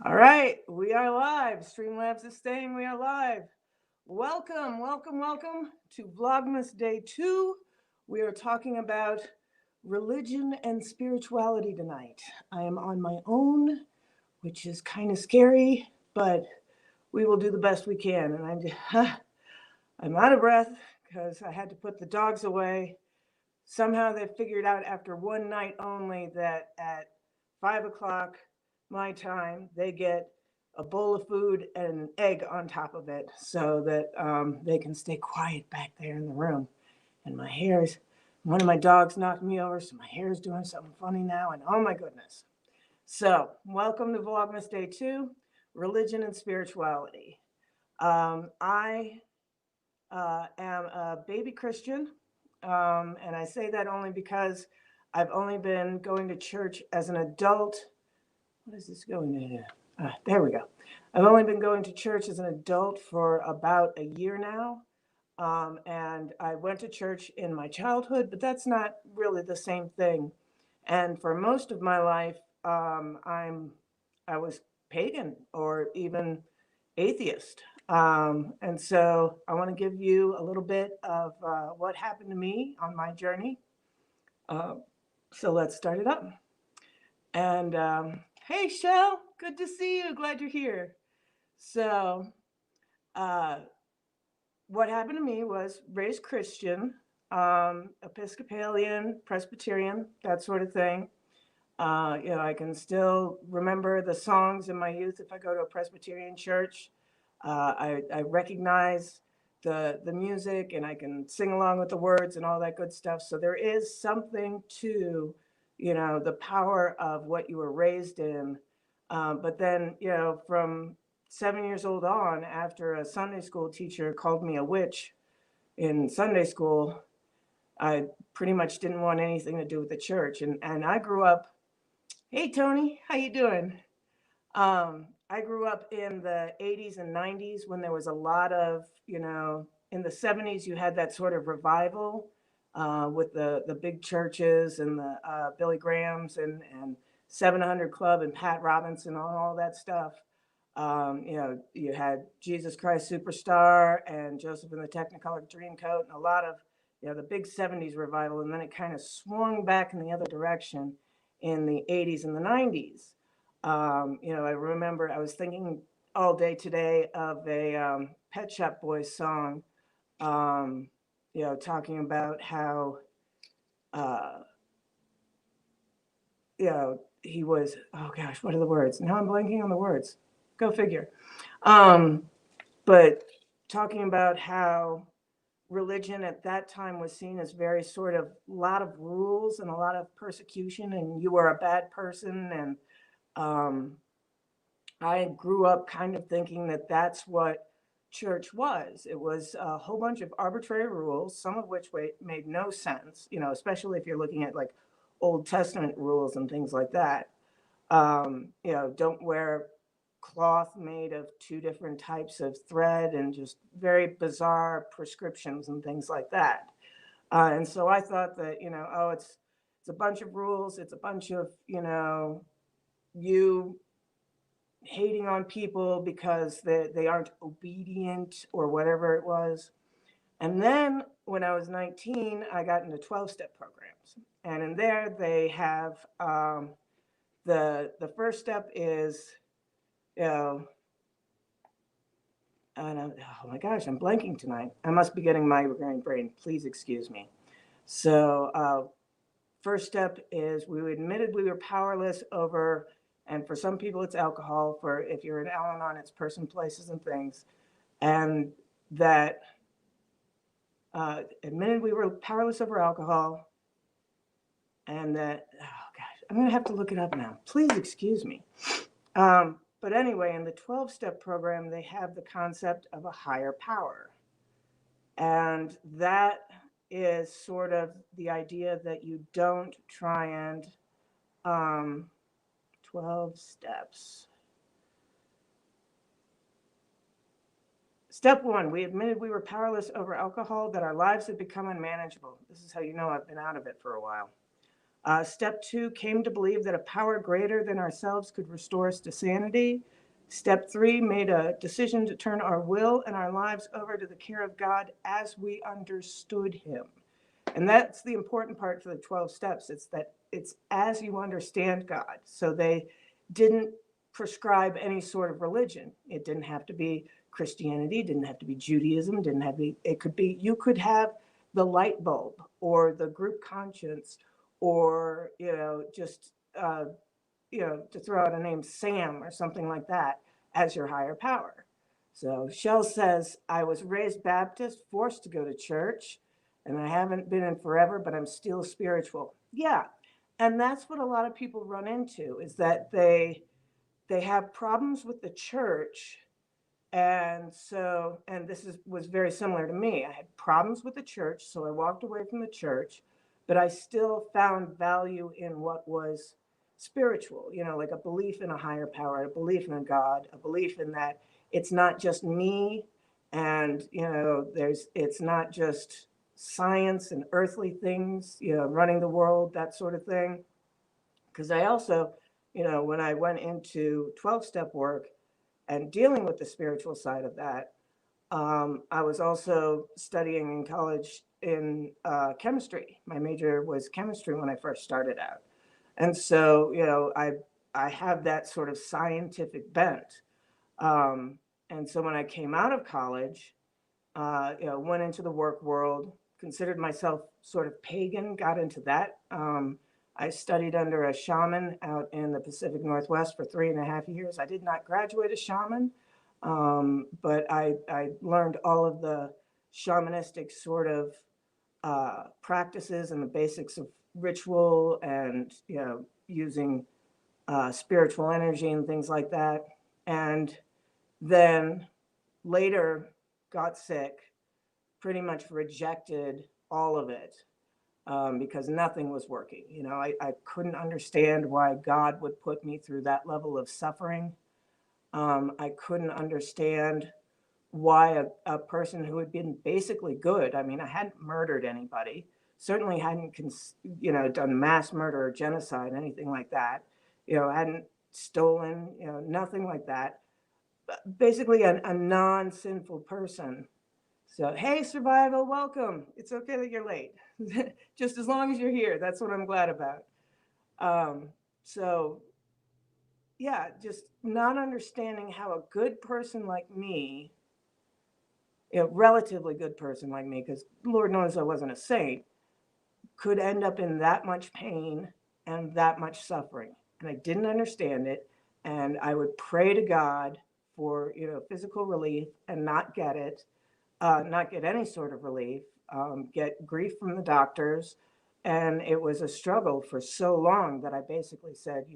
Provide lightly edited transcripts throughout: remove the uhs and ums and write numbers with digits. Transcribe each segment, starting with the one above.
All right, we are live. Streamlabs is staying. We are live. Welcome, welcome, welcome to Vlogmas Day 2. We are talking about religion and spirituality tonight. I am on my own, which is kind of scary, but we will do the best we can. And I'm out of breath because I had to put the dogs away. Somehow they figured out after one night only that at 5 o'clock my time, they get a bowl of food and an egg on top of it so that they can stay quiet back there in the room. And my hair's, one of my dogs knocked me over, so my hair is doing something funny now, and oh my goodness. So, welcome to Vlogmas Day 2, Religion and Spirituality. I am a baby Christian, and I say that only because I've only been going to church as an adult. What is this going to do? There we go. I've only been going to church as an adult for about a year now. And I went to church in my childhood, but that's not really the same thing. And for most of my life, I was pagan or even atheist. And so I want to give you a little bit of what happened to me on my journey. Uh, so let's start it up. And hey, Shell, good to see you. Glad you're here. So, uh, what happened to me was raised Christian, Episcopalian, Presbyterian, that sort of thing. I can still remember the songs in my youth if I go to a Presbyterian church. I recognize the music and I can sing along with the words and all that good stuff. So there is something to, the power of what you were raised in. But then, from 7 years old on, after a Sunday school teacher called me a witch in Sunday school, I pretty much didn't want anything to do with the church. And I grew up. Hey, Tony, how you doing? I grew up in the 80s and 90s when there was a lot of, in the 70s, you had that sort of revival with the big churches and the Billy Grahams and 700 Club and Pat Robinson and all that stuff. You had Jesus Christ Superstar and Joseph and the Technicolor Dreamcoat and a lot of, the big 70s revival. And then it kind of swung back in the other direction in the 80s and the 90s. I remember I was thinking all day today of a Pet Shop Boys song, talking about how, uh, he was, oh gosh, what are the words? Now I'm blanking on the words. Go figure. But talking about how religion at that time was seen as very sort of a lot of rules and a lot of persecution, and you were a bad person. And I grew up kind of thinking that that's what church was. It was a whole bunch of arbitrary rules, some of which made no sense, especially if you're looking at like Old Testament rules and things like that. Don't wear cloth made of two different types of thread and just very bizarre prescriptions and things like that. And so I thought that, it's a bunch of rules. It's a bunch of, you hating on people because they aren't obedient or whatever it was. And then when I was 19, I got into 12-step programs. And in there, they have the first step is, you know, oh my gosh, I'm blanking tonight. I must be getting migraine brain. Please excuse me. So, first step is we admitted we were powerless over, and for some people it's alcohol. For if you're an Al-Anon, it's person, places, and things. And that admitted we were powerless over alcohol, and that, oh gosh, I'm going to have to look it up now. Please excuse me. But anyway, in the 12-step program, they have the concept of a higher power. And that is sort of the idea that you don't try and 12 steps. Step one, we admitted we were powerless over alcohol, that our lives had become unmanageable. This is how you know I've been out of it for a while. Step 2, came to believe that a power greater than ourselves could restore us to sanity. Step 3, made a decision to turn our will and our lives over to the care of God as we understood him. And that's the important part for the 12 steps. It's that it's as you understand God. So they didn't prescribe any sort of religion. It didn't have to be Christianity, didn't have to be Judaism, didn't have to be, it could be, you could have the light bulb or the group conscience or, just, to throw out a name, Sam or something like that as your higher power. So Shell says, I was raised Baptist, forced to go to church, and I haven't been in forever, but I'm still spiritual. Yeah. And that's what a lot of people run into, is that they have problems with the church. And so, and was very similar to me. I had problems with the church, so I walked away from the church, but I still found value in what was spiritual, like a belief in a higher power, a belief in a God, a belief in that it's not just me and, it's not just science and earthly things, running the world, that sort of thing. Because I also, when I went into 12-step work and dealing with the spiritual side of that, I was also studying in college in chemistry. My major was chemistry when I first started out. And so, I have that sort of scientific bent. And so when I came out of college, went into the work world, considered myself sort of pagan, got into that. I studied under a shaman out in the Pacific Northwest for 3.5 years. I did not graduate a shaman, but I learned all of the shamanistic sort of practices and the basics of ritual and, using spiritual energy and things like that. And then later got sick, pretty much rejected all of it. Because nothing was working. I couldn't understand why God would put me through that level of suffering. I couldn't understand why a person who had been basically good, I mean, I hadn't murdered anybody, certainly hadn't, done mass murder or genocide, anything like that, I hadn't stolen, nothing like that. Basically a non-sinful person. So, hey, Survival, welcome. It's okay that you're late. Just as long as you're here, that's what I'm glad about. So, yeah, just not understanding how a good person like me, relatively good person like me, because Lord knows I wasn't a saint, could end up in that much pain and that much suffering. And I didn't understand it. And I would pray to God for, physical relief and not get it. Not get any sort of relief, get grief from the doctors. And it was a struggle for so long that I basically said,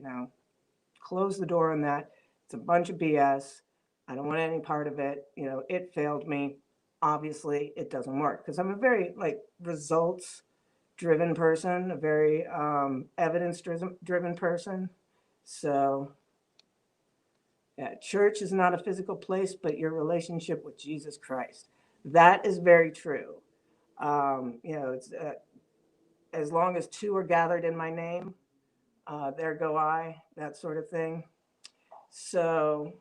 close the door on that. It's a bunch of BS. I don't want any part of it. It failed me. Obviously, it doesn't work because I'm a very results driven person, a very evidence driven person. So yeah, church is not a physical place, but your relationship with Jesus Christ. That is very true. It's as long as two are gathered in my name, there go I, that sort of thing. So,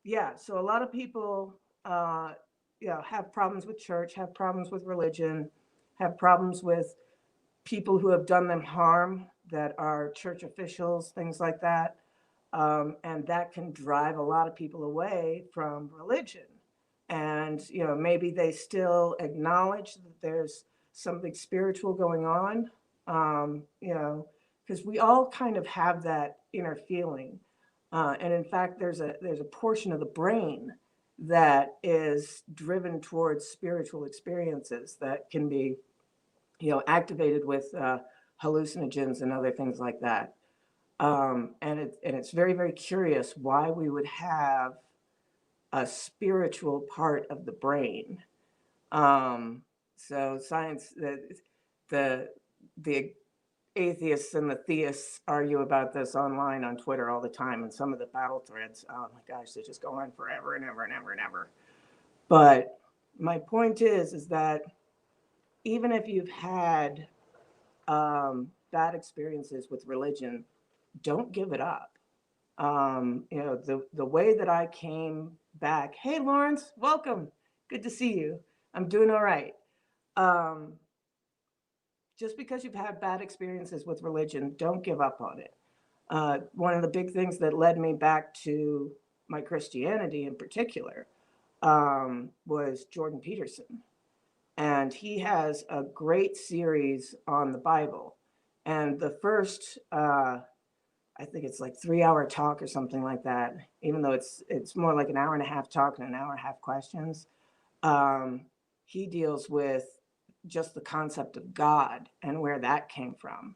yeah, so a lot of people, have problems with church, have problems with religion, have problems with people who have done them harm that are church officials, things like that. And that can drive a lot of people away from religion. And, maybe they still acknowledge that there's something spiritual going on, because we all kind of have that inner feeling. And in fact, there's a portion of the brain that is driven towards spiritual experiences that can be, activated with hallucinogens and other things like that. And it's very, very curious why we would have a spiritual part of the brain. So science, the atheists and the theists argue about this online on Twitter all the time, and some of the battle threads, oh my gosh, they just go on forever and ever and ever and ever. But my point is that even if you've had bad experiences with religion, don't give it up. The way that I came back, hey, Lawrence, welcome. Good to see you. I'm doing all right. Um, just because you've had bad experiences with religion, don't give up on it. One of the big things that led me back to my Christianity in particular was Jordan Peterson. And he has a great series on the Bible. And the first, I think it's like 3 hour talk or something like that, even though it's more like an hour and a half talk and an hour and a half questions. Um, he deals with just the concept of God and where that came from.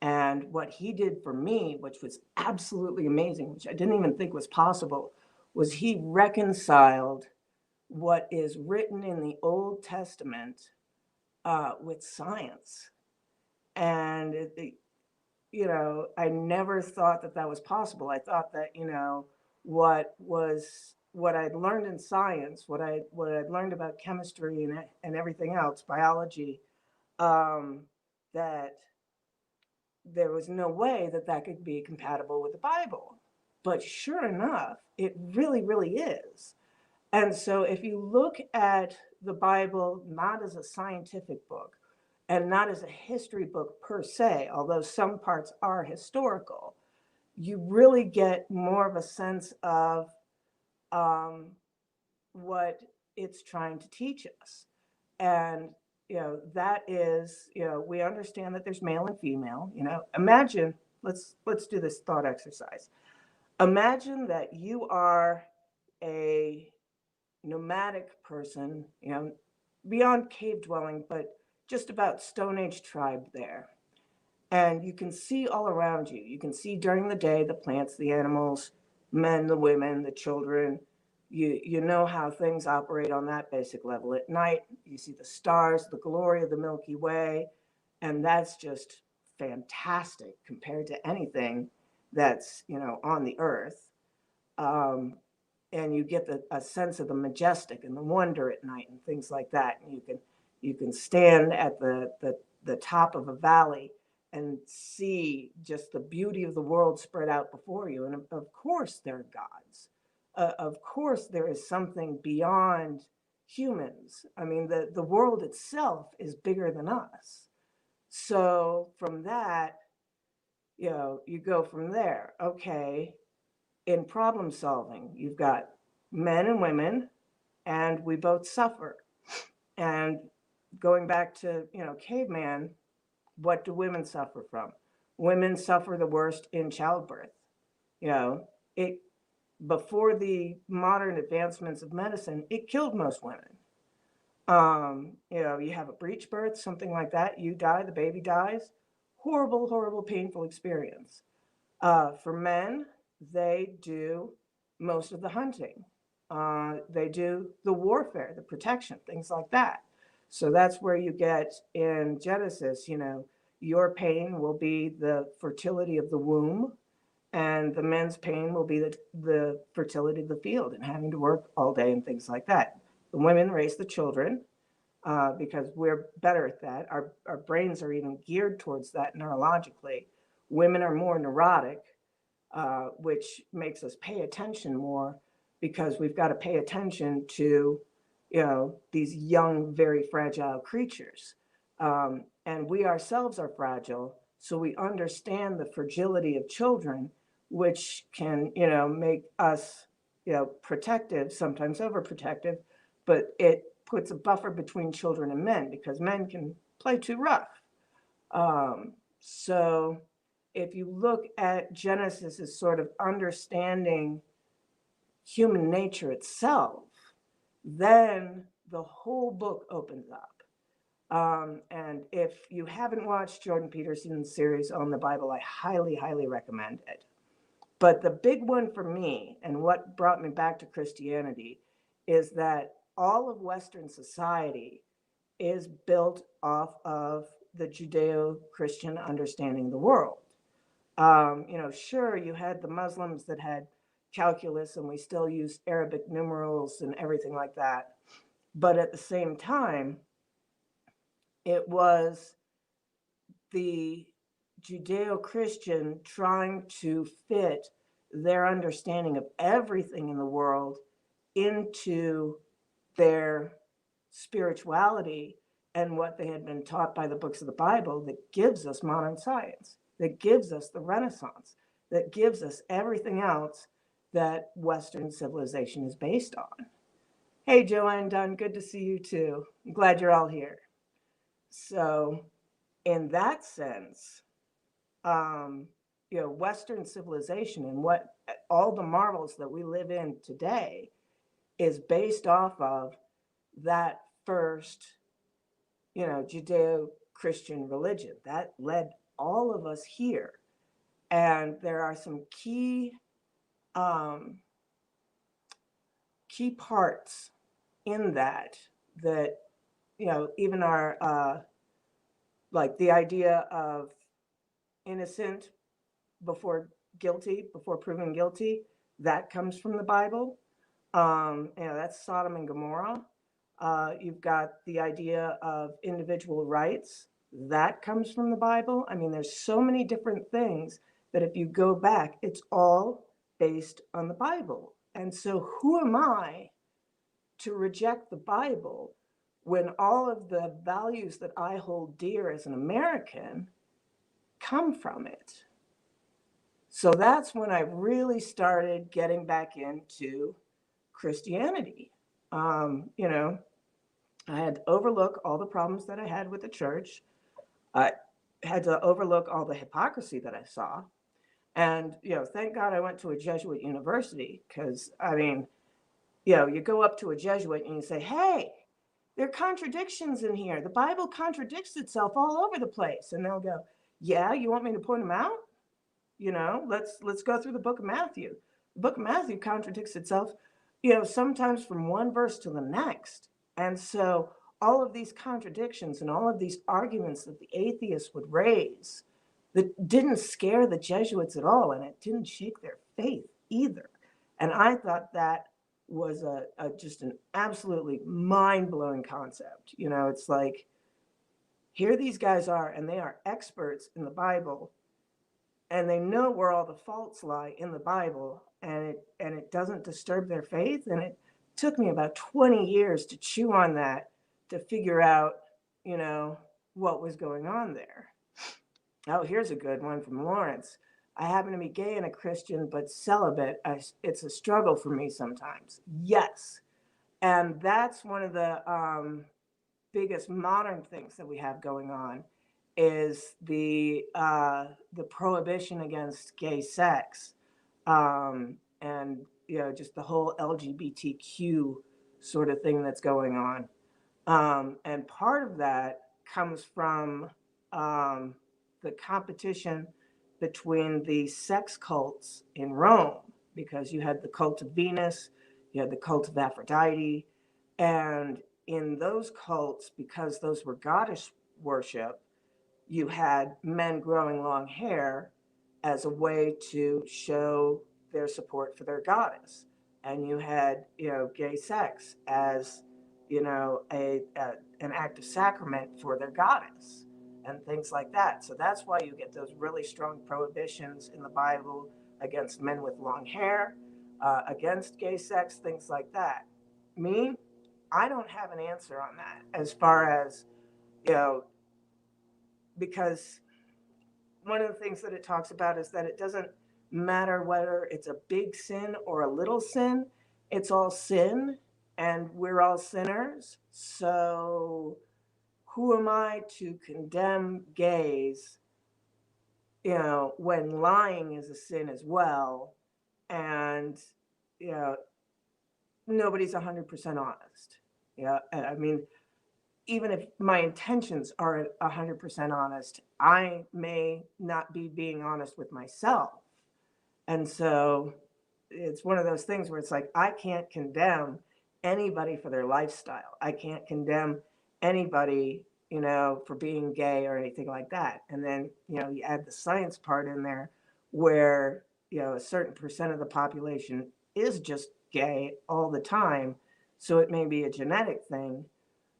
And what he did for me, which was absolutely amazing, which I didn't even think was possible, was he reconciled what is written in the Old Testament with science. And, I never thought that that was possible. I thought that, what I'd learned in science, what I'd learned about chemistry and everything else, biology, um, that there was no way that that could be compatible with the Bible. But sure enough, it really, really is. And so if you look at the Bible not as a scientific book and not as a history book per se, although some parts are historical, you really get more of a sense of um, what it's trying to teach us. And that is, we understand that there's male and female. Imagine, let's do this thought exercise. Imagine that you are a nomadic person, beyond cave dwelling, but just about Stone Age tribe there. And you can see all around you. You can see during the day the plants, the animals, men, the women, the children. You know how things operate on that basic level. At night, you see the stars, the glory of the Milky Way, and that's just fantastic compared to anything that's on the earth. Um, and you get a sense of the majestic and the wonder at night and things like that. And you can stand at the top of a valley and see just the beauty of the world spread out before you. And of course, there are gods. Of course, there is something beyond humans. I mean, the world itself is bigger than us. So from that, you go from there. Okay, in problem solving, you've got men and women, and we both suffer. And going back to, caveman, what do women suffer from? Women suffer the worst in childbirth. You know, it before the modern advancements of medicine, it killed most women. You have a breech birth, something like that, you die, the baby dies. Horrible, horrible, painful experience. For men, they do most of the hunting. They do the warfare, the protection, things like that. So that's where you get in Genesis, your pain will be the fertility of the womb, and the men's pain will be the fertility of the field and having to work all day and things like that. The women raise the children because we're better at that. Our brains are even geared towards that neurologically. Women are more neurotic, which makes us pay attention more because we've got to pay attention to, these young, very fragile creatures. And we ourselves are fragile, so we understand the fragility of children, which can, make us, protective, sometimes overprotective, but it puts a buffer between children and men because men can play too rough. So if you look at Genesis as sort of understanding human nature itself, then the whole book opens up. And if you haven't watched Jordan Peterson's series on the Bible, I highly, highly recommend it. But the big one for me, and what brought me back to Christianity, is that all of Western society is built off of the Judeo-Christian understanding of the world. Sure, you had the Muslims that had calculus, and we still use Arabic numerals and everything like that. But at the same time, it was the Judeo-Christian trying to fit their understanding of everything in the world into their spirituality and what they had been taught by the books of the Bible that gives us modern science, that gives us the Renaissance, that gives us everything else that Western civilization is based on. Hey, Joanne Dunn, good to see you too. I'm glad you're all here. So, in that sense, um, Western civilization and what all the marvels that we live in today is based off of that first, Judeo-Christian religion that led all of us here. And there are some um, key parts in that even our like the idea of innocent before guilty, before proven guilty, that comes from the Bible. That's Sodom and Gomorrah. You've got the idea of individual rights. That comes from the Bible. I mean, there's so many different things that if you go back, it's all based on the Bible. And so who am I to reject the Bible when all of the values that I hold dear as an American come from it? So that's when I really started getting back into Christianity. I had to overlook all the problems that I had with the church. I had to overlook all the hypocrisy that I saw. And, thank God I went to a Jesuit university because, you go up to a Jesuit and you say, hey, there are contradictions in here. The Bible contradicts itself all over the place. And they'll go, yeah, you want me to point them out? Let's go through the book of Matthew. The book of Matthew contradicts itself, sometimes from one verse to the next. And so all of these contradictions and all of these arguments that the atheists would raise that didn't scare the Jesuits at all, and it didn't shake their faith either. And I thought that was just an absolutely mind-blowing concept. It's like, here these guys are, and they are experts in the Bible, and they know where all the faults lie in the Bible, and it doesn't disturb their faith. And it took me about 20 years to chew on that, to figure out, what was going on there. Oh, here's a good one from Lawrence. I happen to be gay and a Christian, but celibate. It's a struggle for me sometimes. Yes. And that's one of the biggest modern things that we have going on is the prohibition against gay sex, and just the whole LGBTQ sort of thing that's going on. And part of that comes from the competition between the sex cults in Rome, because you had the cult of Venus, you had the cult of Aphrodite, and in those cults, because those were goddess worship, you had men growing long hair as a way to show their support for their goddess. And you had, gay sex as, an act of sacrament for their goddess and things like that. So that's why you get those really strong prohibitions in the Bible against men with long hair, against gay sex, things like that. Me, I don't have an answer on that as far as, because one of the things that it talks about is that it doesn't matter whether it's a big sin or a little sin, it's all sin, and we're all sinners. So who am I to condemn gays, when lying is a sin as well, and, nobody's 100% honest. I mean, even if my intentions are 100% honest, I may not be being honest with myself. And so it's one of those things where it's like, I can't condemn anybody for their lifestyle. I can't condemn anybody, for being gay or anything like that. And then, you add the science part in there where, a certain percent of the population is just gay all the time. So it may be a genetic thing.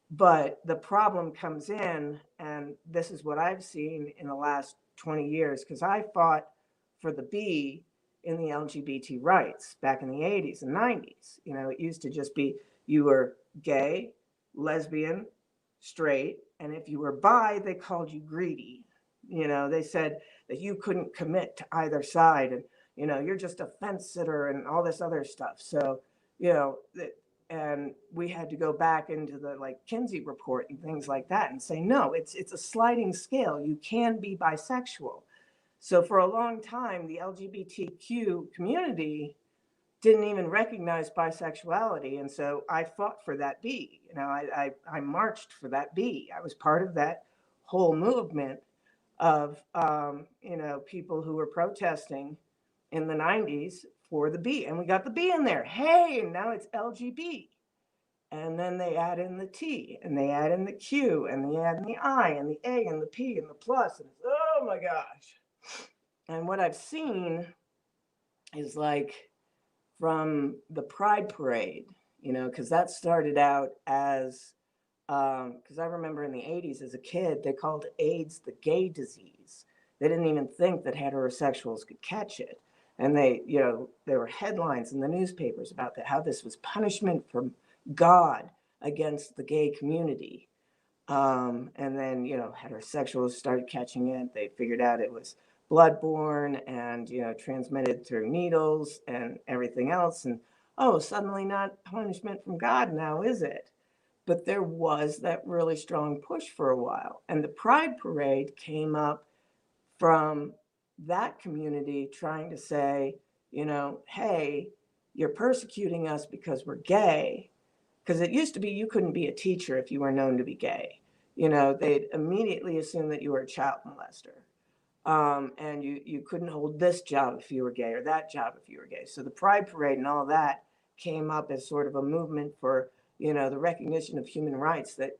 But the problem comes in, and this is what I've seen in the last 20 years, because I fought for the B in the LGBT rights back in the 80s and 90s. It used to just be you were gay, lesbian, straight, and if you were bi, they called you greedy. They said that you couldn't commit to either side, and you're just a fence sitter and all this other stuff. So, you know, and we had to go back into the like Kinsey report and things like that and say, no, it's a sliding scale. You can be bisexual. So for a long time, the LGBTQ community didn't even recognize bisexuality. And so I fought for that B. I marched for that B. I was part of that whole movement of, people who were protesting in the 90s for the B. And we got the B in there. Hey, and now it's LGB. And then they add in the T, and they add in the Q, and they add in the I, and the A, and the P, and the plus. And oh my gosh. And what I've seen is like from the Pride Parade, because that started out as, because I remember in the 80s as a kid, they called AIDS the gay disease. They didn't even think that heterosexuals could catch it. And there were headlines in the newspapers about that, how this was punishment from God against the gay community. And then, heterosexuals started catching it. They figured out it was bloodborne and, transmitted through needles and everything else. And, oh, suddenly not punishment from God now, is it? But there was that really strong push for a while. And the Pride Parade came up from that community trying to say, hey, you're persecuting us because we're gay. Because it used to be you couldn't be a teacher if you were known to be gay. They'd immediately assume that you were a child molester. And you couldn't hold this job if you were gay or that job if you were gay. So the Pride Parade and all that came up as sort of a movement for, the recognition of human rights that,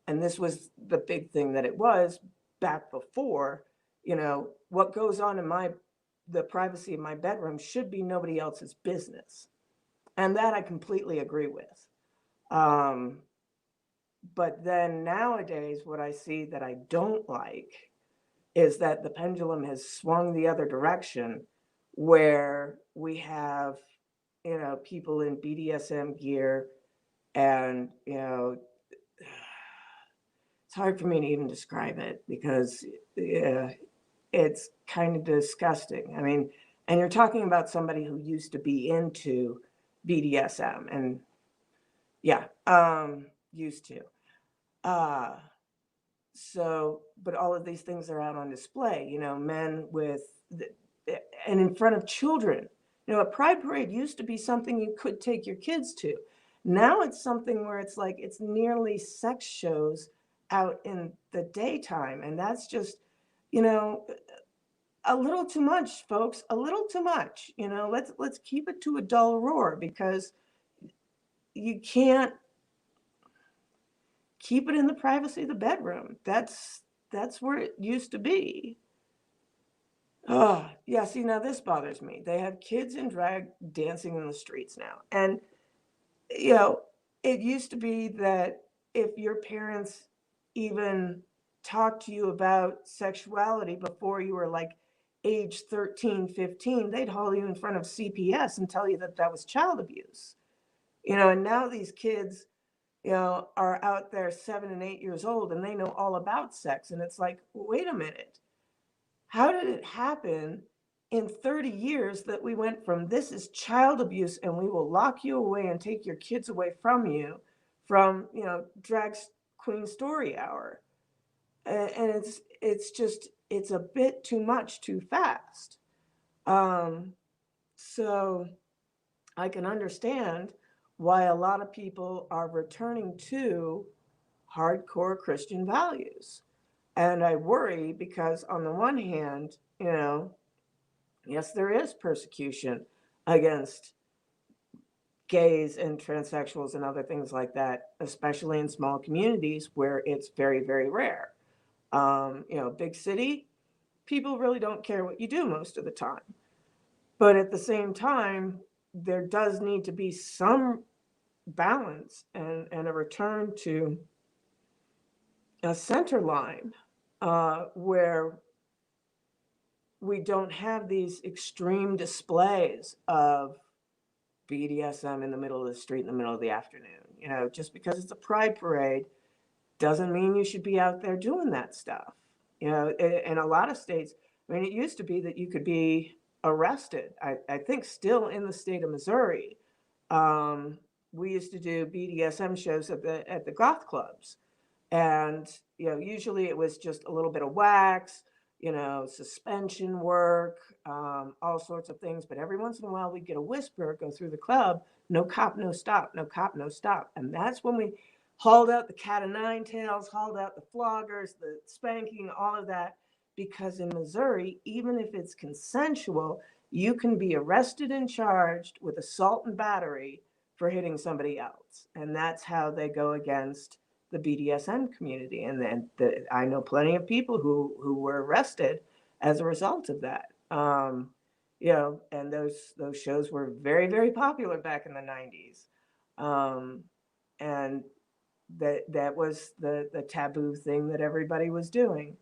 and this was the big thing that it was back before, what goes on in the privacy of my bedroom should be nobody else's business. And that I completely agree with. But then nowadays, what I see that I don't like is that the pendulum has swung the other direction, where we have, people in BDSM gear, and, it's hard for me to even describe it because it's kind of disgusting. I mean, and you're talking about somebody who used to be into BDSM and used to. But all of these things are out on display, men and in front of children. A Pride Parade used to be something you could take your kids to. Now it's something where it's like it's nearly sex shows out in the daytime. And that's just, a little too much, folks, a little too much. Let's keep it to a dull roar, because you can't keep it in the privacy of the bedroom. That's where it used to be. Oh, yeah, see, now this bothers me. They have kids in drag dancing in the streets now. And, it used to be that if your parents even talked to you about sexuality before you were like age 13, 15, they'd haul you in front of CPS and tell you that that was child abuse. And now these kids, are out there 7 and 8 years old and they know all about sex. And it's like, wait a minute. How did it happen in 30 years that we went from this is child abuse and we will lock you away and take your kids away from you from, drag queen story hour? And it's a bit too much too fast. So I can understand why a lot of people are returning to hardcore Christian values. And I worry because on the one hand, yes, there is persecution against gays and transsexuals and other things like that, especially in small communities where it's very, very rare. Big city, people really don't care what you do most of the time. But at the same time, there does need to be some balance and a return to a center line where we don't have these extreme displays of BDSM in the middle of the street in the middle of the afternoon. You know, just because it's a pride parade doesn't mean you should be out there doing that stuff. You know, in a lot of states, I mean, it used to be that you could be arrested. I think still in the state of Missouri, um, we used to do BDSM shows at the goth clubs, and you know, usually it was just a little bit of wax, you know, suspension work, all sorts of things. But every once in a while, we'd get a whisper go through the club: "No cop, no stop. No cop, no stop." And that's when we hauled out the cat o' nine tails, hauled out the floggers, the spanking, all of that. Because in Missouri, even if it's consensual, you can be arrested and charged with assault and battery for hitting somebody else. And that's how they go against the BDSM community. And then I know plenty of people who were arrested as a result of that. You know, and those shows were very, very popular back in the 90s. And that was the taboo thing that everybody was doing.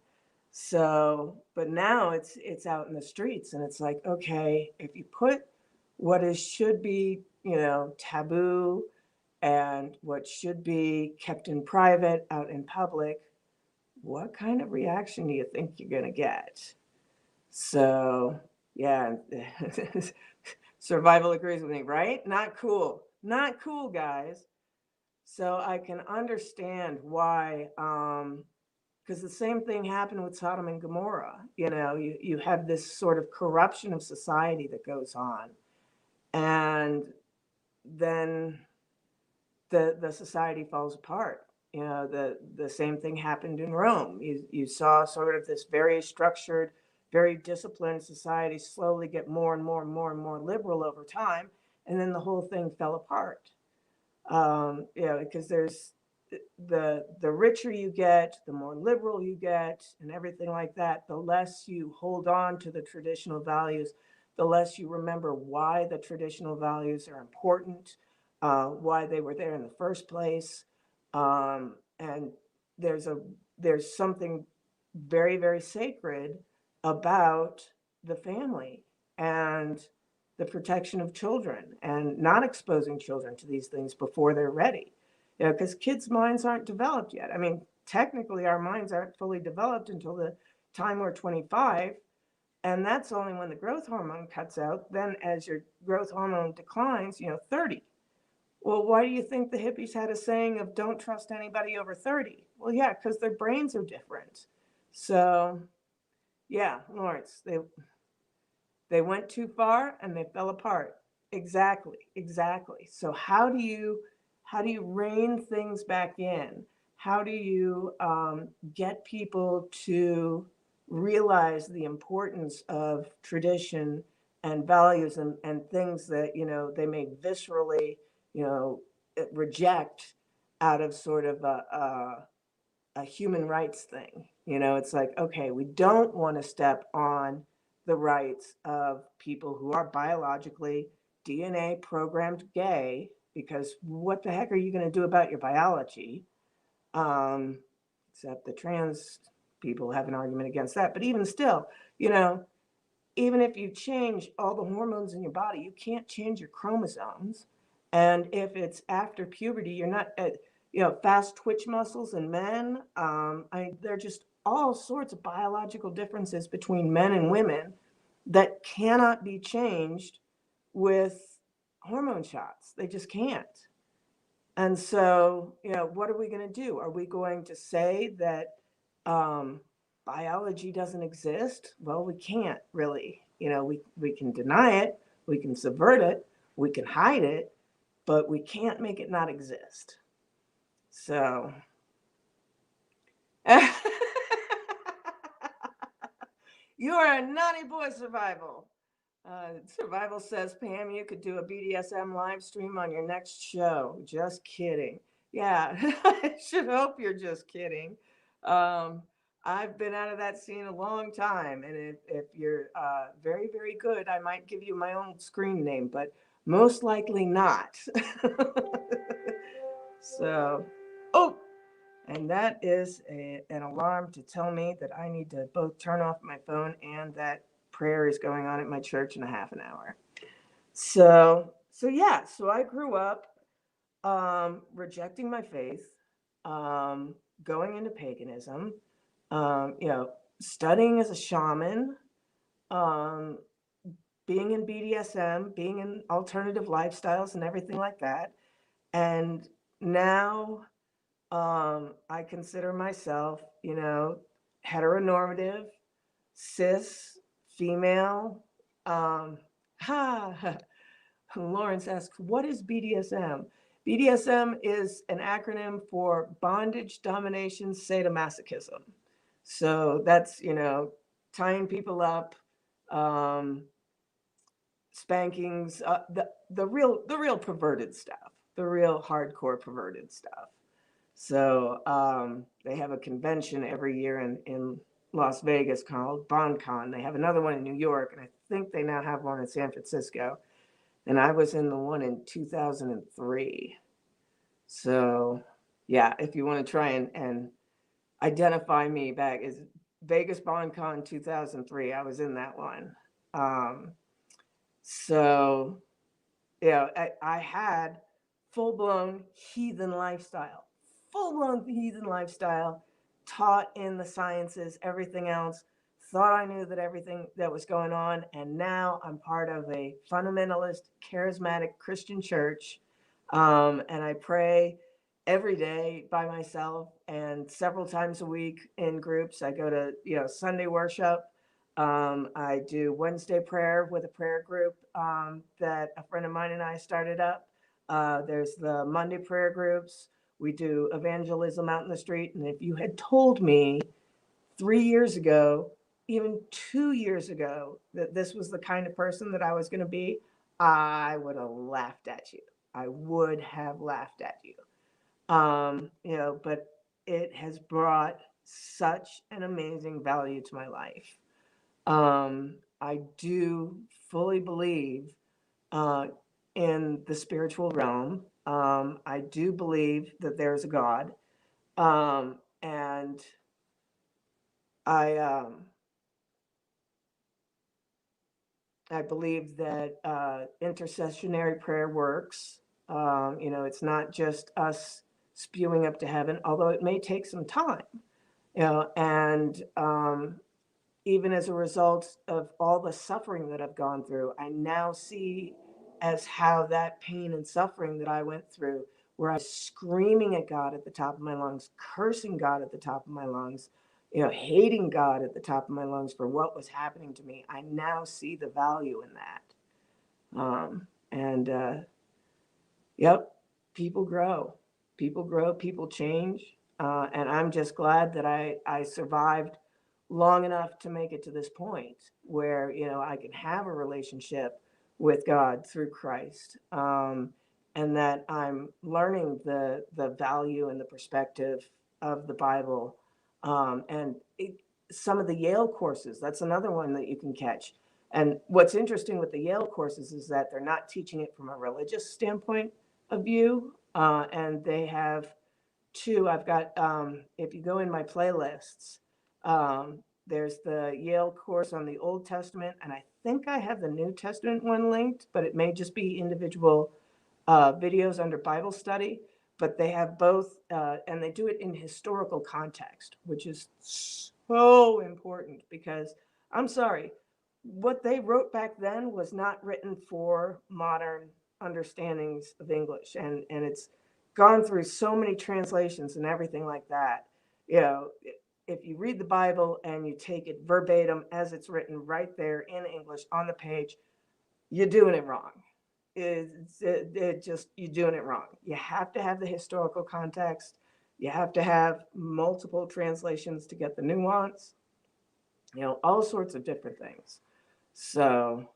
So, but now it's out in the streets, and it's like, okay, if you put what is should be, you know, taboo and what should be kept in private out in public, what kind of reaction do you think you're going to get? So, yeah, survival agrees with me, right? Not cool. Not cool, guys. So I can understand why, because the same thing happened with Sodom and Gomorrah. You know, you have this sort of corruption of society that goes on. And then the society falls apart. You know, the same thing happened in Rome. You saw sort of this very structured, very disciplined society slowly get more and more and more and more liberal over time, and then the whole thing fell apart. You know, because there's the richer you get, the more liberal you get, and everything like that, the less you hold on to the traditional values, the less you remember why the traditional values are important, why they were there in the first place. And there's something very, very sacred about the family and the protection of children and not exposing children to these things before they're ready. You know, because kids' minds aren't developed yet. I mean, technically, our minds aren't fully developed until the time we're 25, and that's only when the growth hormone cuts out. Then, as your growth hormone declines, you know, 30. Well, why do you think the hippies had a saying of "don't trust anybody over 30"? Well, yeah, because their brains are different. So, yeah, Lawrence, they went too far and they fell apart. Exactly, exactly. So how do you rein things back in? How do you get people to realize the importance of tradition and values and things that you know they may viscerally you know reject out of sort of a human rights thing. You know, it's like, okay, we don't want to step on the rights of people who are biologically DNA programmed gay, because what the heck are you going to do about your biology? Um, Except the trans people have an argument against that. But even still, you know, even if you change all the hormones in your body, you can't change your chromosomes. And if it's after puberty, you're not, you know, fast twitch muscles in men. There are just all sorts of biological differences between men and women that cannot be changed with hormone shots. They just can't. And so, you know, what are we going to do? Are we going to say that um, biology doesn't exist? Well, we can't really. You know, we can deny it, we can subvert it, we can hide it, but we can't make it not exist. So, you are a naughty boy, Survival. Survival says, Pam, you could do a BDSM live stream on your next show. Just kidding. Yeah, I should hope you're just kidding. Um, I've been out of that scene a long time, and if you're very, very good, I might give you my own screen name. But Most likely not. So, oh, and that is an alarm to tell me that I need to both turn off my phone and that prayer is going on at my church in a half an hour. So yeah, so I grew up rejecting my faith, um, going into paganism, you know, studying as a shaman, um, being in BDSM, being in alternative lifestyles and everything like that. And now I consider myself, you know, heteronormative, cis, female. Um, ha, Lawrence asks, what is BDSM? BDSM is an acronym for bondage, domination, sadomasochism. So that's, you know, tying people up, um, spankings, the real perverted stuff, the real hardcore perverted stuff. So they have a convention every year in Las Vegas called BondCon. They have another one in New York, and I think they now have one in San Francisco. And I was in the one in 2003. So yeah, if you want to try and identify me back, is Vegas BondCon 2003. I was in that one. Um, so yeah, I had full blown heathen lifestyle, full blown heathen lifestyle, taught in the sciences, everything else. Thought I knew that everything that was going on, and now I'm part of a fundamentalist, charismatic Christian church, and I pray every day by myself and several times a week in groups. I go to Sunday worship. I do Wednesday prayer with a prayer group that a friend of mine and I started up. There's the Monday prayer groups. We do evangelism out in the street. And if you had told me 3 years ago, even 2 years ago, that this was the kind of person that I was going to be, I would have laughed at you. I would have laughed at you. But it has brought such an amazing value to my life. I do fully believe uh, in the spiritual realm. I do believe that there's a God, and I I believe that intercessionary prayer works. It's not just us spewing up to heaven, although it may take some time. And even as a result of all the suffering that I've gone through, I now see as how that pain and suffering that I went through, where I was screaming at God at the top of my lungs, cursing God at the top of my lungs, hating God at the top of my lungs for what was happening to me. I now see the value in that. And Yep, people grow, people change. And I'm just glad that I survived long enough to make it to this point where, I can have a relationship with God through Christ. And that I'm learning the value and the perspective of the Bible. Some of the Yale courses, that's another one that you can catch. And what's interesting with the Yale courses is that they're not teaching it from a religious standpoint of view. And they have two. I've got, if you go in my playlists, there's the Yale course on the Old Testament, and I think I have the New Testament one linked, but it may just be individual videos under Bible study. But they have both, and they do it in historical context, which is so important because I'm sorry, what they wrote back then was not written for modern understandings of English, and it's gone through so many translations and everything like that. If you read the Bible and you take it verbatim as it's written right there in English on the page, you're doing it wrong. You're doing it wrong. You have to have the historical context. You have to have multiple translations to get the nuance. All sorts of different things. So,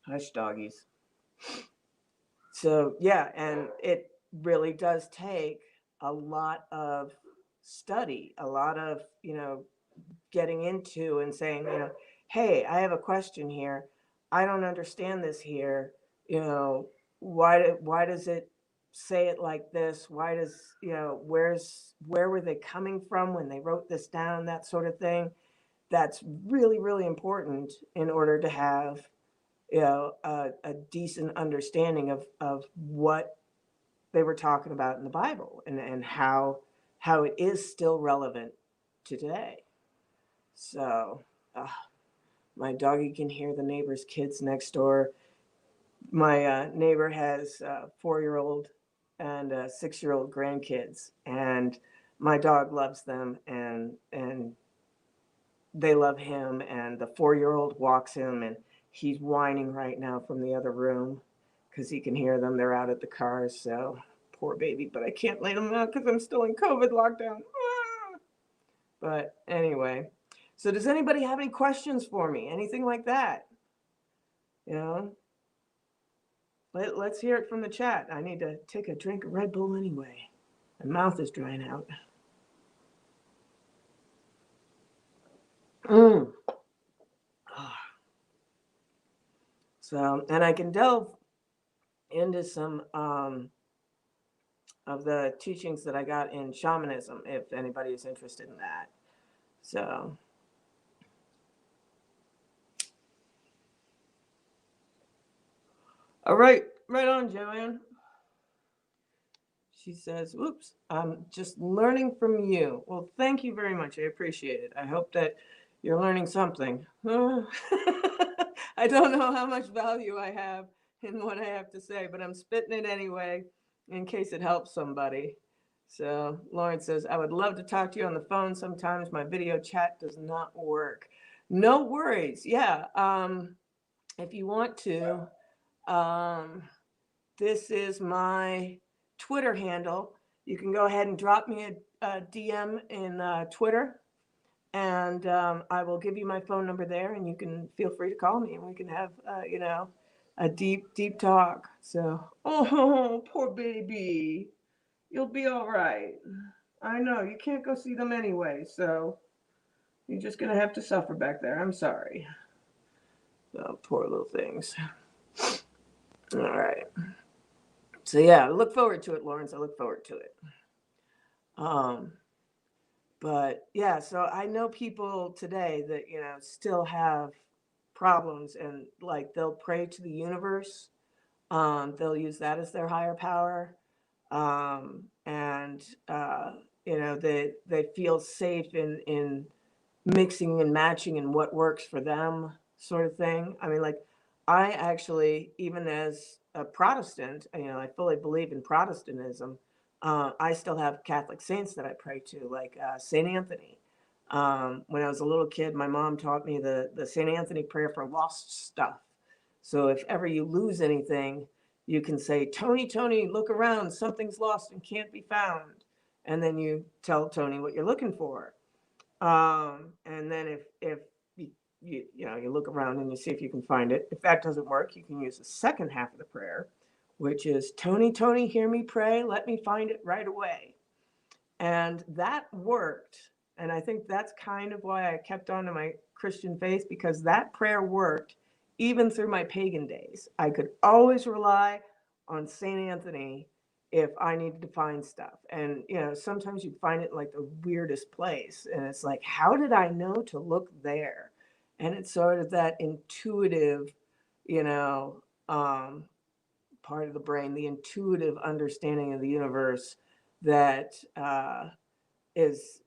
hush doggies. So yeah, and it really does take a lot of study, a lot of getting into and saying, hey, I have a question here. I don't understand this here. You know, why does it say it like this? Why does, where were they coming from when they wrote this down? That sort of thing. That's really, really important in order to have, a decent understanding of what they were talking about in the Bible, and how it is still relevant to today. So, my doggy can hear the neighbor's kids next door. My neighbor has a 4-year-old and 6-year-old grandkids, and my dog loves them, and they love him. And the 4-year-old walks him, and he's whining right now from the other room because he can hear them. They're out at the cars, so poor baby. But I can't let him out because I'm still in COVID lockdown. But anyway, so does anybody have any questions for me? Anything like that? You know, let's hear it from the chat. I need to take a drink of Red Bull anyway. My mouth is drying out. Mm. So, and I can delve into some of the teachings that I got in shamanism if anybody is interested in that. So, all right, right on, Joanne. She says, "Whoops, I'm just learning from you." Well, thank you very much. I appreciate it. I hope that you're learning something. I don't know how much value I have in what I have to say, but I'm spitting it anyway in case it helps somebody. So Lauren says, "I would love to talk to you on the phone. Sometimes my video chat does not work." No worries. Yeah. If you want to, um, this is my Twitter handle. You can go ahead and drop me a DM in Twitter, and I will give you my phone number there, and you can feel free to call me, and we can have, a deep, deep talk. So, oh, poor baby, you'll be all right. I know you can't go see them anyway, so you're just gonna have to suffer back there. I'm sorry. Oh, poor little things. All right. So yeah, I look forward to it, Lawrence. I look forward to it. Um, but yeah, so I know people today that, still have problems, and like they'll pray to the universe. They'll use that as their higher power. And they feel safe in mixing and matching and what works for them, sort of thing. I mean, like, I actually, even as a Protestant, I fully believe in Protestantism. I still have Catholic saints that I pray to, like Saint Anthony. When I was a little kid, my mom taught me the Saint Anthony prayer for lost stuff. So if ever you lose anything, you can say, "Tony, Tony, look around, something's lost and can't be found." And then you tell Tony what you're looking for. And then if you look around and you see if you can find it. If that doesn't work, you can use the second half of the prayer, which is, "Tony, Tony, hear me pray, let me find it right away." And that worked. And I think that's kind of why I kept on to my Christian faith, because that prayer worked even through my pagan days. I could always rely on St. Anthony if I needed to find stuff. And, sometimes you'd find it in like the weirdest place. And it's like, how did I know to look there? And it's sort of that intuitive, you know, um, part of the brain, the intuitive understanding of the universe that is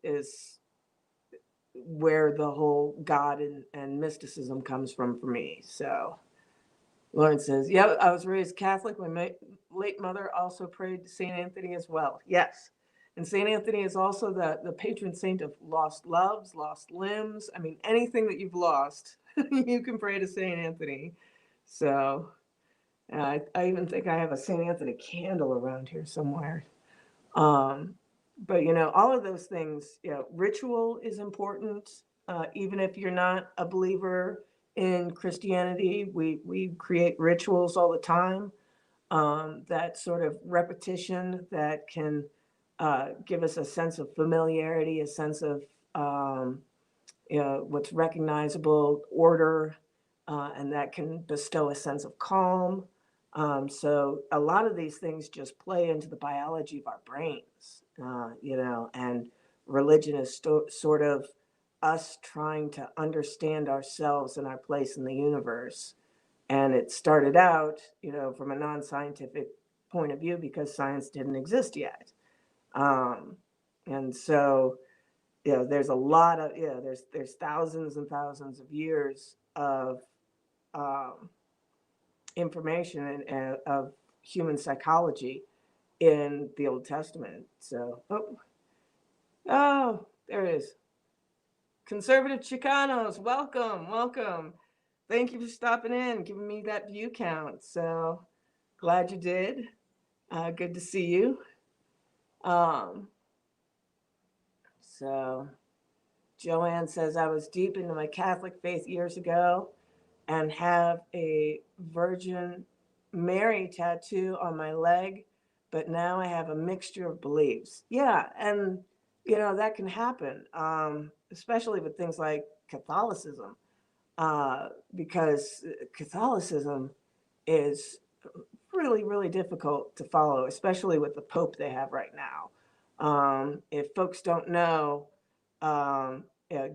where the whole God and mysticism comes from for me. So Lauren says, "Yeah, I was raised Catholic. My late mother also prayed to Saint Anthony as well." Yes. And Saint Anthony is also the patron saint of lost loves, lost limbs. I mean, anything that you've lost, you can pray to Saint Anthony. So I even think I have a Saint Anthony candle around here somewhere. Um, but all of those things, ritual is important. Even if you're not a believer in Christianity, we create rituals all the time. That sort of repetition that can give us a sense of familiarity, a sense of what's recognizable, order. and that can bestow a sense of calm. So a lot of these things just play into the biology of our brains, and religion is sort of us trying to understand ourselves and our place in the universe. And it started out, from a non-scientific point of view because science didn't exist yet. Um, and so, there's a lot of, there's thousands and thousands of years of um, information of human psychology in the Old Testament. So, there it is. Conservative Chicanos, welcome, welcome. Thank you for stopping in, giving me that view count. So glad you did. Good to see you. Um, so Joanne says, I was deep into my Catholic faith years ago and have a Virgin Mary tattoo on my leg, but now I have a mixture of beliefs. Yeah, and that can happen, especially with things like Catholicism, because Catholicism is really, really difficult to follow, especially with the Pope they have right now. If folks don't know,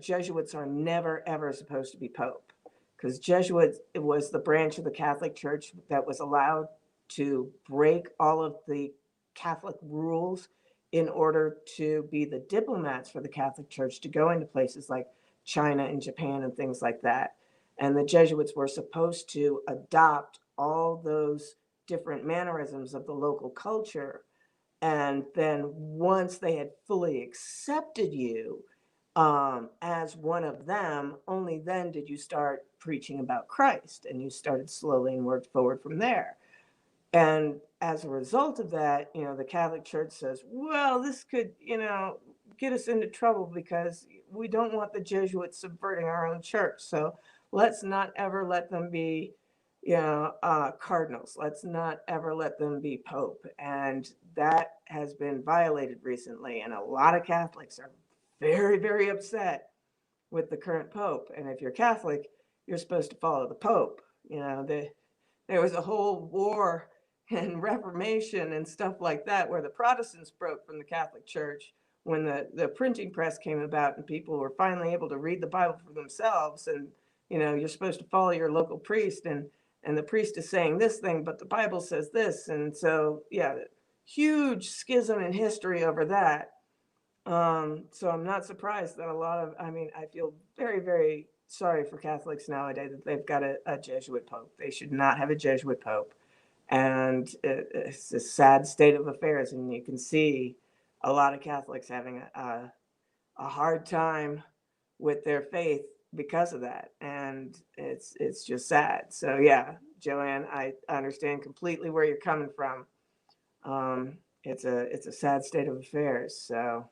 Jesuits are never, ever supposed to be Pope, because Jesuits, it was the branch of the Catholic Church that was allowed to break all of the Catholic rules in order to be the diplomats for the Catholic Church to go into places like China and Japan and things like that. And the Jesuits were supposed to adopt all those different mannerisms of the local culture. And then once they had fully accepted you as one of them, only then did you start preaching about Christ, and you started slowly and worked forward from there. And as a result of that, the Catholic Church says, well, this could, get us into trouble because we don't want the Jesuits subverting our own church. So let's not ever let them be, cardinals. Let's not ever let them be Pope. And that has been violated recently. And a lot of Catholics are very, very upset with the current Pope. And if you're Catholic, you're supposed to follow the Pope. There was a whole war and Reformation and stuff like that where the Protestants broke from the Catholic Church when the printing press came about and people were finally able to read the Bible for themselves. And you're supposed to follow your local priest, and the priest is saying this thing, but the Bible says this. And so, yeah, huge schism in history over that. So I'm not surprised that I feel very, very sorry for Catholics nowadays that they've got a Jesuit Pope. They should not have a Jesuit Pope. And it's a sad state of affairs. And you can see a lot of Catholics having a hard time with their faith because of that. And it's just sad. So yeah, Joanne, I understand completely where you're coming from. It's a sad state of affairs. So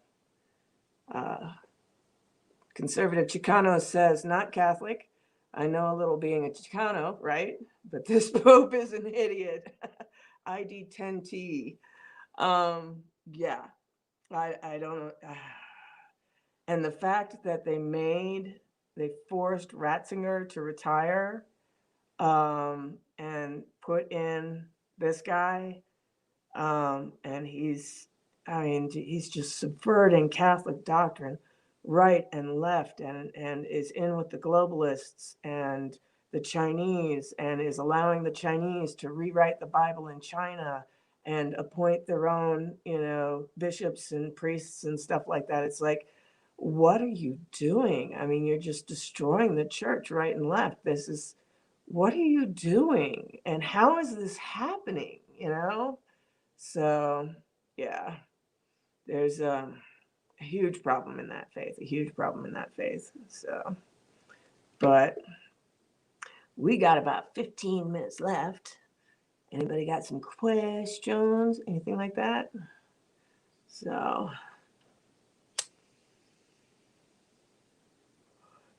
Conservative Chicano says, not Catholic. I know a little being a Chicano, right? But this Pope is an idiot. ID 10T. Yeah, I don't know. And the fact that they forced Ratzinger to retire and put in this guy, and he's just subverting Catholic doctrine right and left, and is in with the globalists and the Chinese, and is allowing the Chinese to rewrite the Bible in China and appoint their own, bishops and priests and stuff like that. It's like, what are you doing? I mean, you're just destroying the church right and left. What are you doing? And how is this happening? So, yeah, there's a huge problem in that faith, So, but we got about 15 minutes left. Anybody got some questions? Anything like that? So,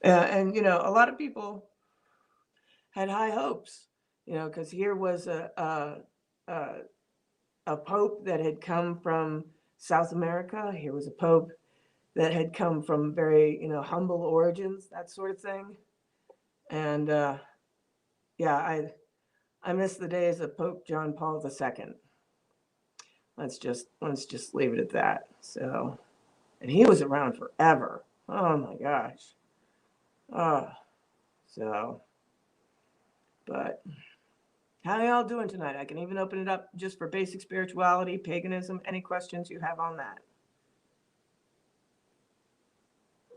and a lot of people had high hopes, because here was a pope that had come from South America. Here was a pope that had come from very, humble origins, that sort of thing. And yeah, I miss the days of Pope John Paul II. Let's just leave it at that. So, and he was around forever. Oh my gosh. Oh, so, but how y'all doing tonight? I can even open it up just for basic spirituality, paganism. Any questions you have on that?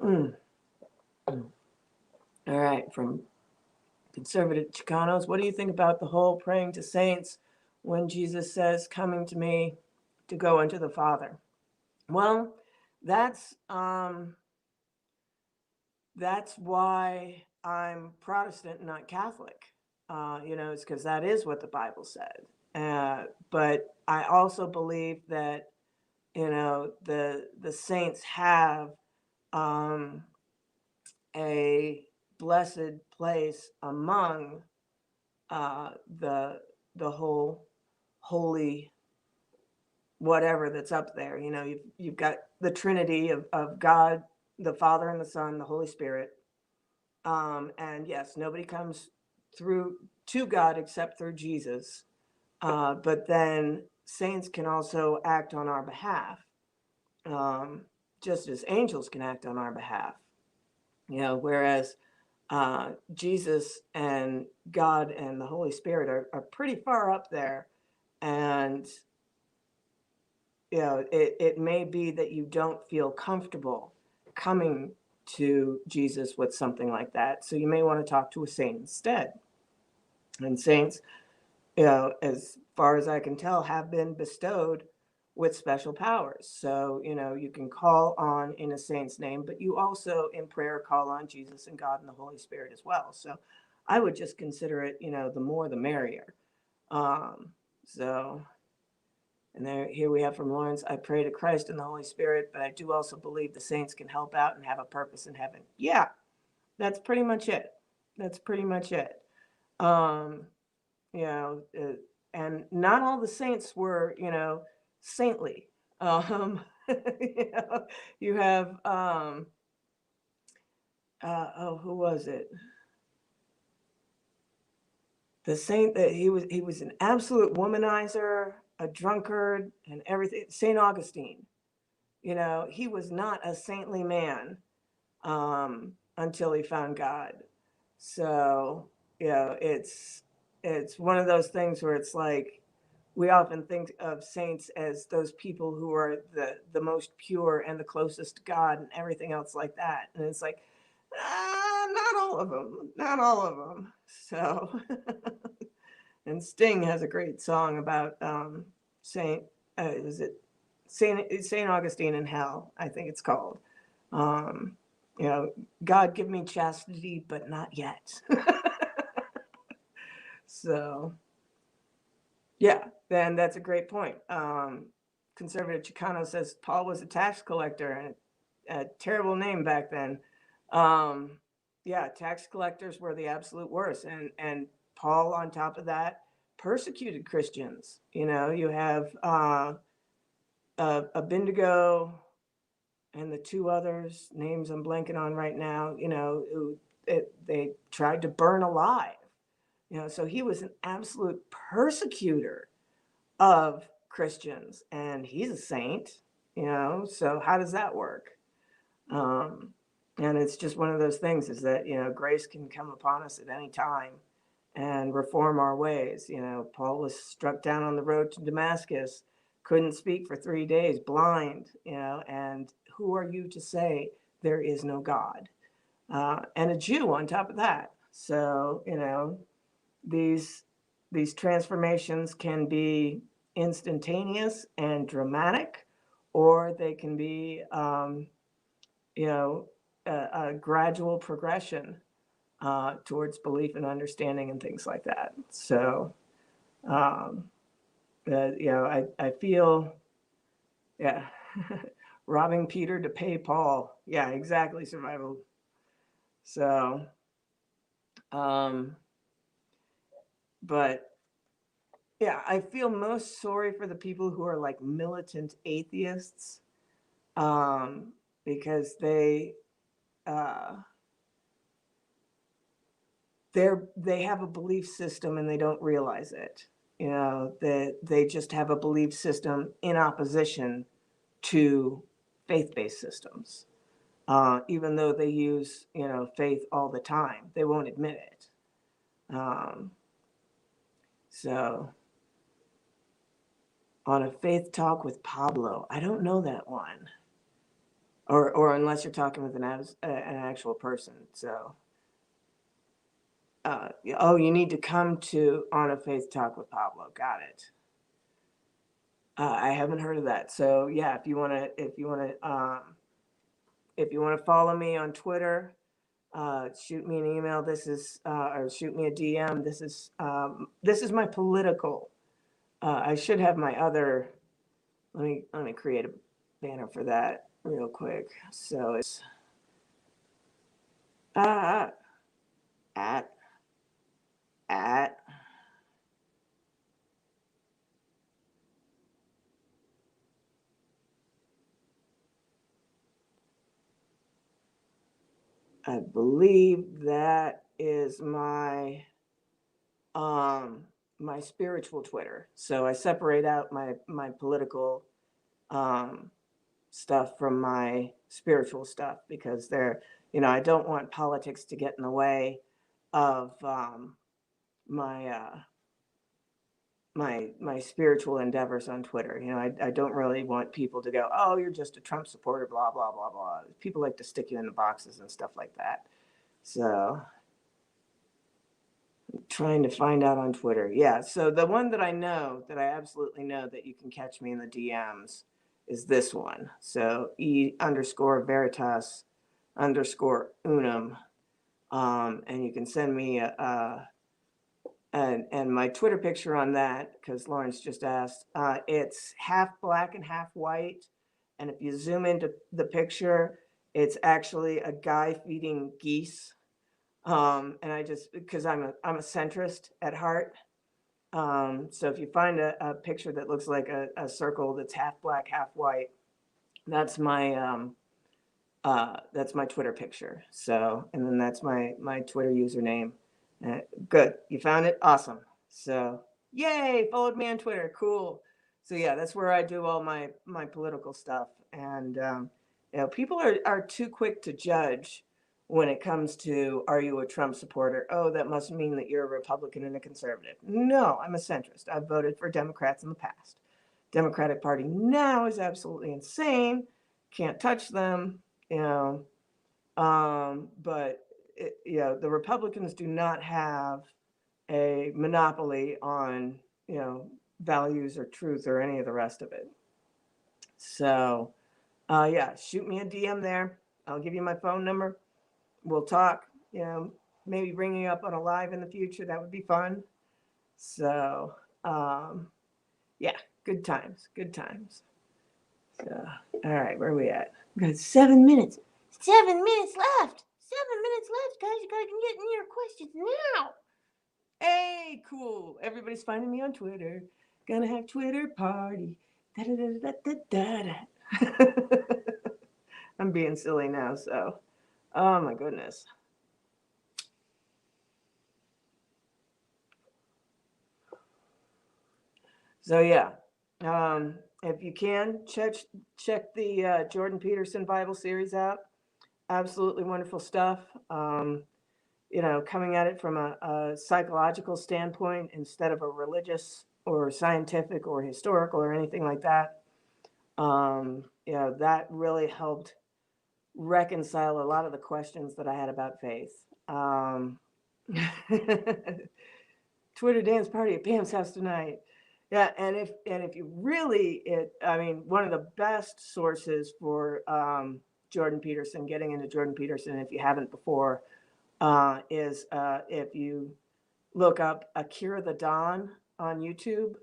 Mm. All right, from conservative Chicanos, what do you think about the whole praying to saints when Jesus says, "Coming to me to go unto the Father"? Well, that's why I'm Protestant, not Catholic. It's because that is what the Bible said. But I also believe that the saints have um, a blessed place among the whole holy whatever that's up there. You've got the Trinity of God, the Father and the Son, the Holy Spirit. And yes, nobody comes through to God except through Jesus. But then saints can also act on our behalf, um, just as angels can act on our behalf. Whereas Jesus and God and the Holy Spirit are pretty far up there. And, it may be that you don't feel comfortable coming to Jesus with something like that. So you may want to talk to a saint instead. And saints, as far as I can tell, have been bestowed with special powers. So, you can call on in a saint's name, but you also in prayer call on Jesus and God and the Holy Spirit as well. So I would just consider it, the more the merrier. Um, so, and here we have from Lawrence, I pray to Christ and the Holy Spirit, but I do also believe the saints can help out and have a purpose in heaven. Yeah, that's pretty much it. That's pretty much it. Um, you know, uh, and not all the saints were, saintly. Um, you you have, who was it? The saint that he was an absolute womanizer, a drunkard, and everything. Saint Augustine. He was not a saintly man until he found God. So, it's one of those things where it's like we often think of saints as those people who are the most pure and the closest to God and everything else like that. And it's like, not all of them, not all of them. So, and Sting has a great song about Saint, is it Saint Augustine in Hell? I think it's called. Um, God give me chastity, but not yet. So, yeah, then that's a great point. Conservative Chicano says Paul was a tax collector, and a terrible name back then. Um, yeah, tax collectors were the absolute worst, and Paul, on top of that, persecuted Christians. You have Abednego and the two others, names I'm blanking on right now. Who they tried to burn alive. So he was an absolute persecutor of Christians, and he's a saint. So how does that work? Um, and it's just one of those things is that, grace can come upon us at any time and reform our ways. Paul was struck down on the road to Damascus, couldn't speak for 3 days, blind, and who are you to say there is no God? And a Jew on top of that. So, these transformations can be instantaneous and dramatic, or they can be, a gradual progression towards belief and understanding and things like that. So, um, I feel, yeah, robbing Peter to pay Paul. Yeah, exactly. Survival. So, um, but yeah, I feel most sorry for the people who are like militant atheists, because uh, they have a belief system and they don't realize it. You know, that they just have a belief system in opposition to faith-based systems. Even though they use, you know, faith all the time, they won't admit it. Um, so on a faith talk with Pablo, I don't know that one, or unless you're talking with an actual person. So, oh, you need to come to on a faith talk with Pablo. Got it. I haven't heard of that. So yeah, if you want to follow me on Twitter, shoot me an email. This is or shoot me a DM. This is my political. I should have my other. Let me create a banner for that real quick. So it's uh, at at I believe that is um my spiritual Twitter. So I separate out my political um stuff from my spiritual stuff because they're, you know, I don't want politics to get in the way of my my spiritual endeavors on Twitter. You know, I don't really want people to go, oh, you're just a Trump supporter, blah blah blah blah. People like to stick you in the boxes and stuff like that. So I'm trying to find out on Twitter. Yeah, so the one that I know, that I absolutely know that you can catch me in the DMs is this one. So E_Veritas_unum. And you can send me and my Twitter picture on that, because Lawrence just asked, it's half black and half white. And if you zoom into the picture, it's actually a guy feeding geese. And I just, because I'm a centrist at heart. So if you find a picture that looks like a circle that's half black, half white, that's my Twitter picture. So, and then that's my Twitter username. Good. You found it? Awesome. So, yay, followed me on Twitter. Cool. So yeah, that's where I do all my political stuff. And you know, people are too quick to judge when it comes to, are you a Trump supporter? Oh, that must mean that you're a Republican and a conservative. No, I'm a centrist. I've voted for Democrats in the past. Democratic Party now is absolutely insane. Can't touch them, you know. But you know, the Republicans do not have a monopoly on, you know, values or truth or any of the rest of it. So, yeah, shoot me a DM there. I'll give you my phone number. We'll talk. You know, maybe bring you up on a live in the future. That would be fun. So, yeah, good times. Good times. So, all right, where are we at? We got 7 minutes. 7 minutes left. 7 minutes left, guys. You guys can get in your questions now. Hey, cool. Everybody's finding me on Twitter. Gonna have Twitter party. Da da da da da da. I'm being silly now, so. Oh my goodness. So yeah, if you can check the Jordan Peterson Bible series out. Absolutely wonderful stuff. You know, coming at it from a psychological standpoint instead of a religious or scientific or historical or anything like that. You know, that really helped reconcile a lot of the questions that I had about faith. Twitter dance party at Pam's house tonight. Yeah, and if you really, I mean, one of the best sources for Jordan Peterson, getting into Jordan Peterson, if you haven't before, is if you look up Akira the Don on YouTube.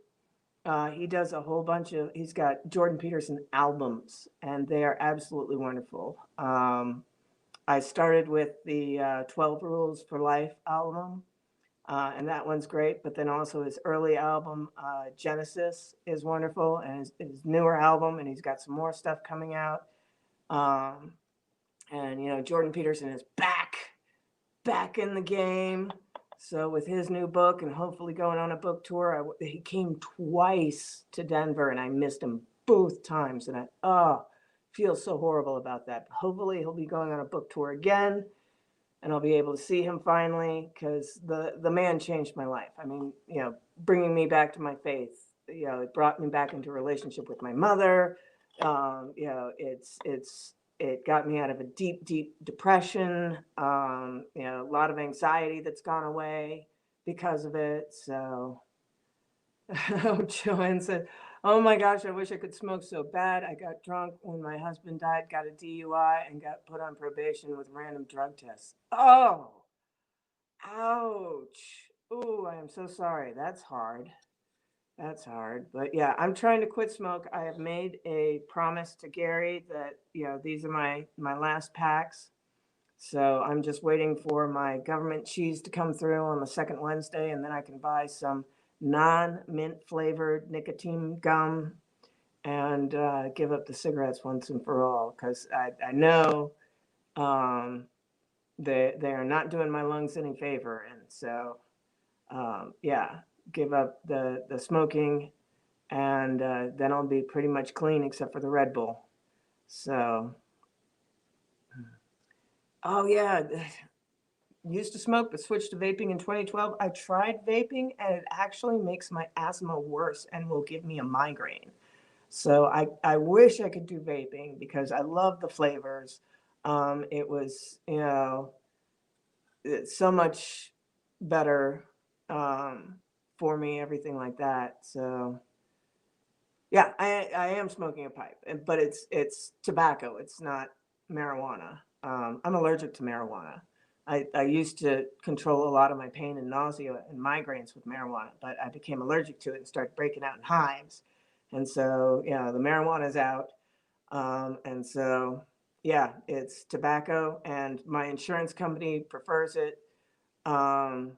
He does a whole bunch of, he's got Jordan Peterson albums, and they are absolutely wonderful. I started with the 12 Rules for Life album, and that one's great. But then also his early album, Genesis, is wonderful, and his newer album, and he's got some more stuff coming out. And, you know, Jordan Peterson is back in the game. So with his new book and hopefully going on a book tour, he came twice to Denver and I missed him both times. And I feel so horrible about that. But hopefully he'll be going on a book tour again and I'll be able to see him finally because the man changed my life. I mean, bringing me back to my faith, it brought me back into a relationship with my mother. It got me out of a deep, deep depression. A lot of anxiety that's gone away because of it. So, Joanne said, "Oh my gosh, I wish I could smoke so bad. I got drunk when my husband died, got a DUI, and got put on probation with random drug tests." Oh, ouch. Oh, I am so sorry. That's hard. That's hard. But yeah, I'm trying to quit smoke. I have made a promise to Gary that, these are my last packs. So I'm just waiting for my government cheese to come through on the second Wednesday, and then I can buy some non-mint flavored nicotine gum and give up the cigarettes once and for all. Because I know they are not doing my lungs any favor. And so, yeah, give up the smoking and then I'll be pretty much clean except for the Red Bull. So, oh yeah, used to smoke but switched to vaping in 2012. I tried vaping and it actually makes my asthma worse and will give me a migraine. So I wish I could do vaping because I love the flavors. It was, it's so much better for me, everything like that. So yeah, I am smoking a pipe, but it's tobacco. It's not marijuana. I'm allergic to marijuana. I used to control a lot of my pain and nausea and migraines with marijuana, but I became allergic to it and started breaking out in hives. And so, the marijuana is out. And so, yeah, it's tobacco, and my insurance company prefers it. Um,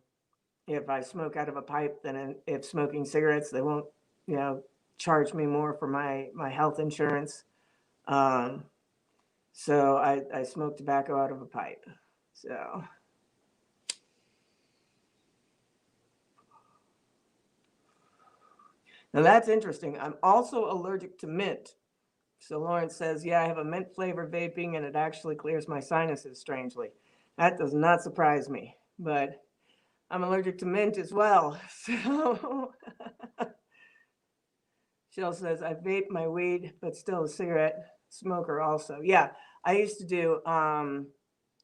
if I smoke out of a pipe, then if smoking cigarettes, they won't, you know, charge me more for my health insurance. Um, so I smoke tobacco out of a pipe. So now that's interesting. I'm also allergic to mint. So Lawrence says, yeah, I have a mint flavored vaping and it actually clears my sinuses strangely. That does not surprise me, but I'm allergic to mint as well. So Jill says, I vape my weed, but still a cigarette smoker also. Yeah, I used to do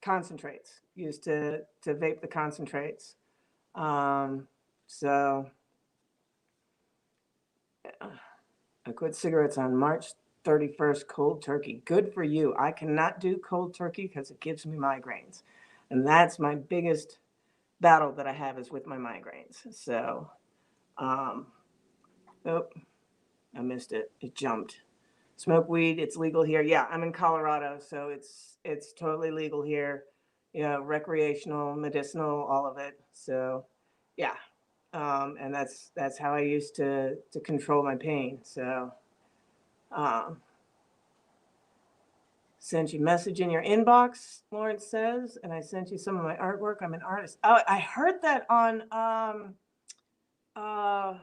concentrates, used to vape the concentrates. So I quit cigarettes on March 31st, cold turkey. Good for you. I cannot do cold turkey because it gives me migraines. And that's my biggest battle that I have is with my migraines. So, oh, I missed it. It jumped. Smoke weed, it's legal here. Yeah, I'm in Colorado, so it's totally legal here. Recreational, medicinal, all of it. So, yeah, and that's how I used to control my pain. So, um, sent you a message in your inbox, Lawrence says, and I sent you some of my artwork. I'm an artist. Oh, I heard that on uh,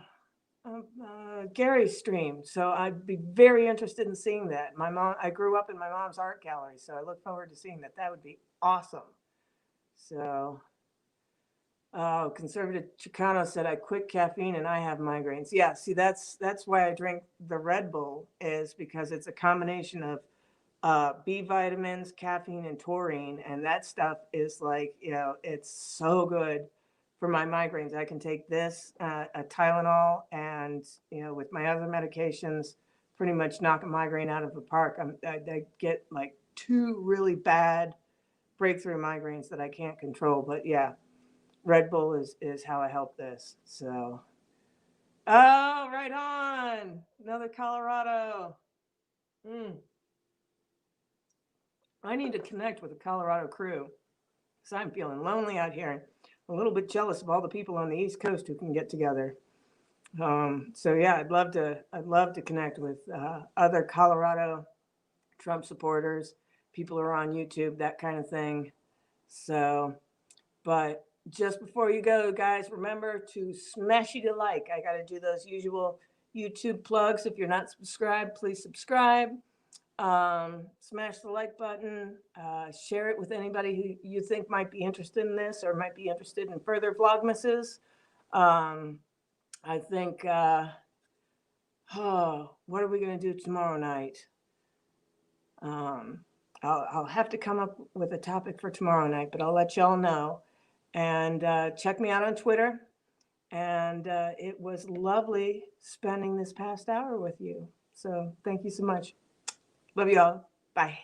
Gary's stream. So I'd be very interested in seeing that. I grew up in my mom's art gallery, so I look forward to seeing that. That would be awesome. So, conservative Chicano said, I quit caffeine and I have migraines. Yeah, see, that's why I drink the Red Bull, is because it's a combination of B vitamins, caffeine, and taurine. And that stuff is like, it's so good for my migraines. I can take this, a Tylenol, and, with my other medications, pretty much knock a migraine out of the park. I get like two really bad breakthrough migraines that I can't control. But yeah, Red Bull is how I help this. So, oh, right on. Another Colorado. Mm. I need to connect with the Colorado crew because I'm feeling lonely out here. A little bit jealous of all the people on the East Coast who can get together. So yeah, I'd love to connect with other Colorado Trump supporters, people who are on YouTube, that kind of thing. So, but just before you go, guys, remember to smash it a like. I got to do those usual YouTube plugs. If you're not subscribed, please subscribe. Smash the like button. Share it with anybody who you think might be interested in this or might be interested in further Vlogmases. I think, what are we going to do tomorrow night? I'll have to come up with a topic for tomorrow night, but I'll let y'all know. And check me out on Twitter. And it was lovely spending this past hour with you. So thank you so much. Love y'all. Bye.